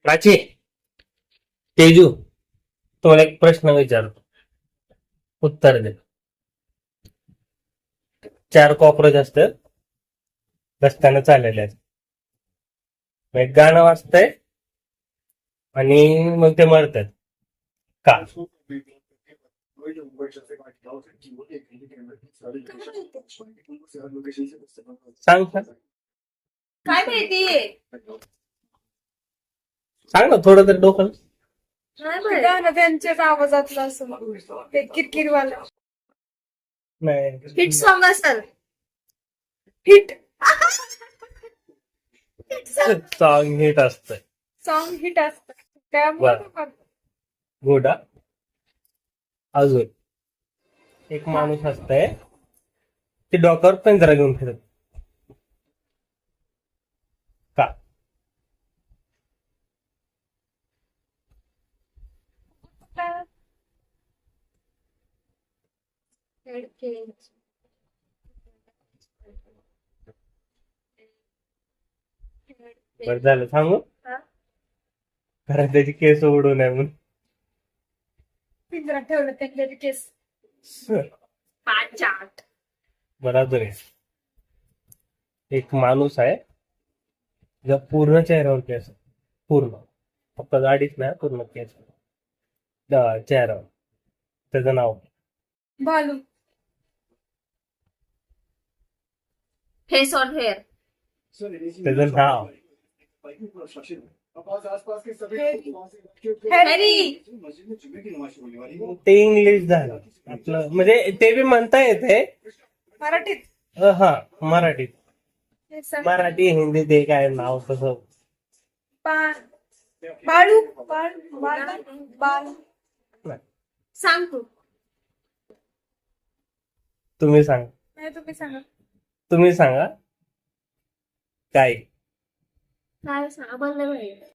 प्राची, तेजू, तुम्हाला एक प्रश्न विचारतो, उत्तर दे. 4 कॉक्रोच असतात, रस्त्यानं चाललेले असतात. मग एक गाणं वाजतंय आणि मग ते मरतात. का? सांग सांग. काय माहितीये? सांग ना थोडं तरी डोकं. गाणं त्यांच्याच आवाजातलं असं ते किरकिरवालं नाही, हिट सॉन्ग असेल. हिट सॉंग हिट असतंय. सॉन्ग हिट असतं त्यामुळे घोडा. अजून एक माणूस असतंय, ते डोक्यावर पिंजरा घेऊन फिरत. का? बरं झालं सांगू, कारण त्याची केस उडू नये म्हणून. पिंजरा ठेवलं त्यांच्या केस पाचाट. बरोबर आहे. एक माणूस आहे, ज्या पूर्ण चेहऱ्यावर केस, पूर्ण, फक्त गाडीच नाही, पूर्ण केस चेहऱ्यावर. त्याचं नाव भालू. Face on hair. त्याचं नाव हॅरी. ते इंग्लिश झालं आपलं, म्हणजे ते बी म्हणता येते मराठीत हा, मराठीत. मराठी हिंदी ते काय नाव तसं. बाळू. बाळू. सांग तू. तुम्ही सांगा. नाही तुम्ही सांगा. तुम्ही सांगा काय. काय सांग, आम्हाला नाही माहिती.